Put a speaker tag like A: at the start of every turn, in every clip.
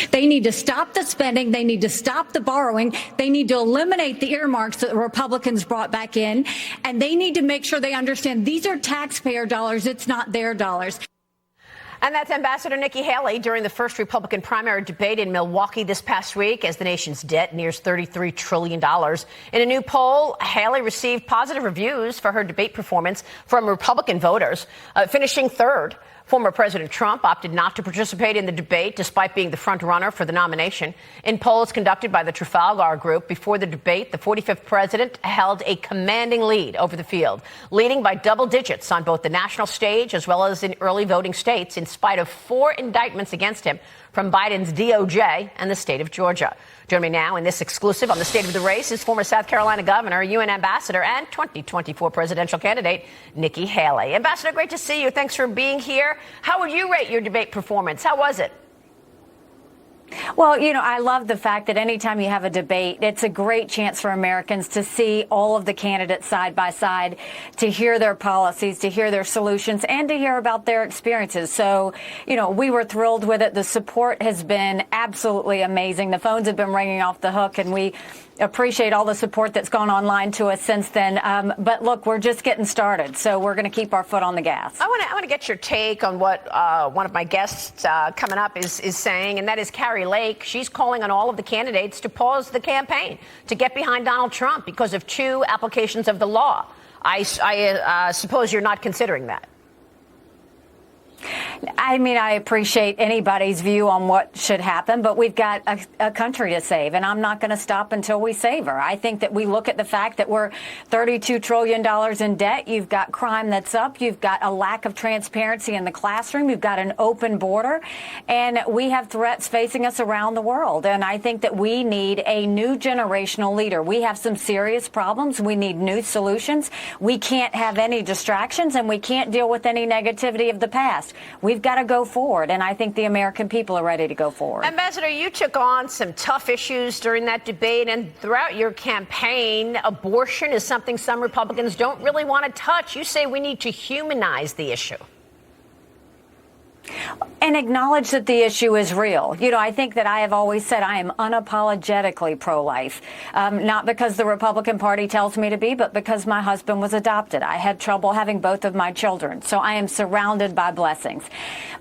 A: They need to stop the spending. They need to stop the borrowing. They need to eliminate the earmarks that the Republicans brought back in. And they need to make sure they understand these are taxpayer dollars. It's not their dollars.
B: And that's Ambassador Nikki Haley during the first Republican primary debate in Milwaukee this past week as the nation's debt nears $33 trillion. In a new poll, Haley received positive reviews for her debate performance from Republican voters, finishing third. Former President Trump opted not to participate in the debate despite being the front runner for the nomination. In polls conducted by the Trafalgar Group before the debate, the 45th president held a commanding lead over the field, leading by double digits on both the national stage as well as in early voting states, in spite of 4 indictments against him from Biden's DOJ and the state of Georgia. Joining me now in this exclusive on the state of the race is former South Carolina governor, UN ambassador, and 2024 presidential candidate, Nikki Haley. Ambassador, great to see you. Thanks for being here. How would you rate your debate performance? How was it?
C: Well, you know, I love the fact that anytime you have a debate, it's a great chance for Americans to see all of the candidates side by side, to hear their policies, to hear their solutions, and to hear about their experiences. So, you know, we were thrilled with it. The support has been absolutely amazing. The phones have been ringing off the hook, and we appreciate all the support that's gone online to us since then. But look, we're just getting started, so we're going to keep our foot on the gas.
B: I want to get your take on what one of my guests coming up is saying, and that is Carrie Lake. She's calling on all of the candidates to pause the campaign, to get behind Donald Trump because of 2 applications of the law. I suppose you're not considering that.
C: I mean, I appreciate anybody's view on what should happen, but we've got a country to save, and I'm not going to stop until we save her. I think that we look at the fact that we're $32 trillion in debt. You've got crime that's up. You've got a lack of transparency in the classroom. You've got an open border, and we have threats facing us around the world. And I think that we need a new generational leader. We have some serious problems. We need new solutions. We can't have any distractions, and we can't deal with any negativity of the past. We've got to go forward, and I think the American people are ready to go forward.
B: Ambassador, you took on some tough issues during that debate, and throughout your campaign, abortion is something some Republicans don't really want to touch. You say we need to humanize the issue.
C: And acknowledge that the issue is real. You know, I think that I have always said I am unapologetically pro-life, not because the Republican Party tells me to be, but because my husband was adopted. I had trouble having both of my children, so I am surrounded by blessings.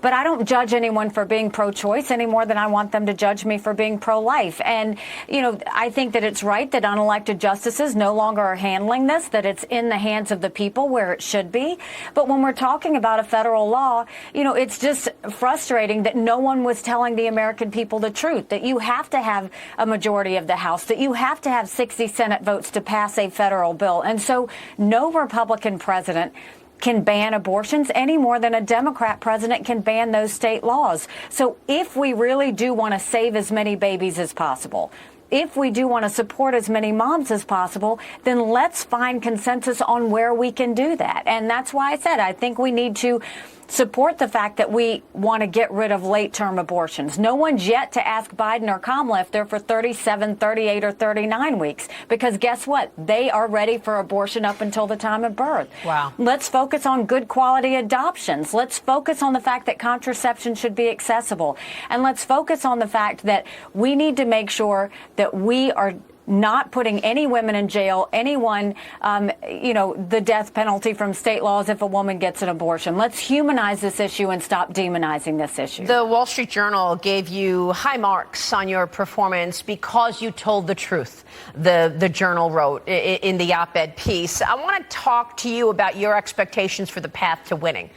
C: But I don't judge anyone for being pro-choice any more than I want them to judge me for being pro-life. And, you know, I think that it's right that unelected justices no longer are handling this, that it's in the hands of the people where it should be. But when we're talking about a federal law, you know, it's just frustrating that no one was telling the American people the truth, that you have to have a majority of the House, that you have to have 60 Senate votes to pass a federal bill. And so no Republican president can ban abortions any more than a Democrat president can ban those state laws. So if we really do want to save as many babies as possible, if we do want to support as many moms as possible, then let's find consensus on where we can do that. And that's why I said I think we need to support the fact that we want to get rid of late-term abortions. No one's yet to ask Biden or Kamala if they're for 37, 38, or 39 weeks, because guess what? They are ready for abortion up until the time of birth.
B: Wow.
C: Let's focus on good quality adoptions. Let's focus on the fact that contraception should be accessible. And let's focus on the fact that we need to make sure that we are not putting any women in jail, anyone, the death penalty from state laws if a woman gets an abortion. Let's humanize this issue and stop demonizing this issue.
B: The Wall Street Journal gave you high marks on your performance because you told the truth, the Journal wrote in the op-ed piece. I want to talk to you about your expectations for the path to winning.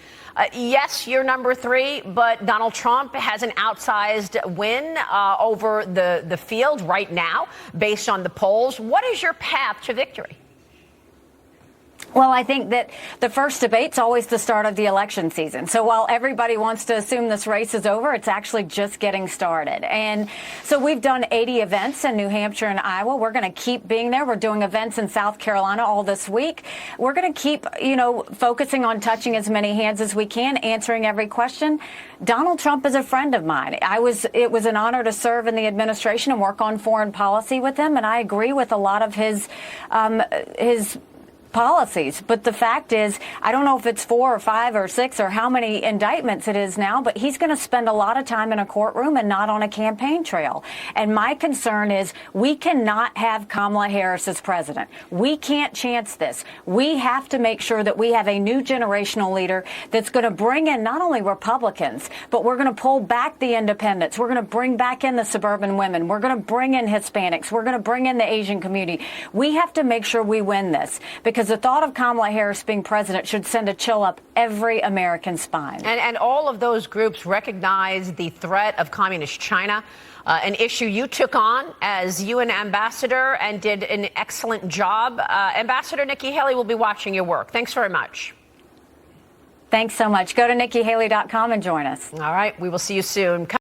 B: Yes, you're number 3, but Donald Trump has an outsized win over the field right now, based on the polls. What is your path to victory?
C: Well, I think that the first debate's always the start of the election season. So while everybody wants to assume this race is over, it's actually just getting started. And so we've done 80 events in New Hampshire and Iowa. We're going to keep being there. We're doing events in South Carolina all this week. We're going to keep, focusing on touching as many hands as we can, answering every question. Donald Trump is a friend of mine. It was an honor to serve in the administration and work on foreign policy with him. And I agree with a lot of his policies. But the fact is, I don't know if it's 4 or 5 or 6 or how many indictments it is now, but he's going to spend a lot of time in a courtroom and not on a campaign trail. And my concern is we cannot have Kamala Harris as president. We can't chance this. We have to make sure that we have a new generational leader that's going to bring in not only Republicans, but we're going to pull back the independents. We're going to bring back in the suburban women. We're going to bring in Hispanics. We're going to bring in the Asian community. We have to make sure we win this, because the thought of Kamala Harris being president should send a chill up every American spine.
B: And all of those groups recognize the threat of communist China, an issue you took on as UN ambassador and did an excellent job. Ambassador Nikki Haley will be watching your work. Thanks very much.
C: Thanks so much. Go to NikkiHaley.com and join us.
B: All right. We will see you soon.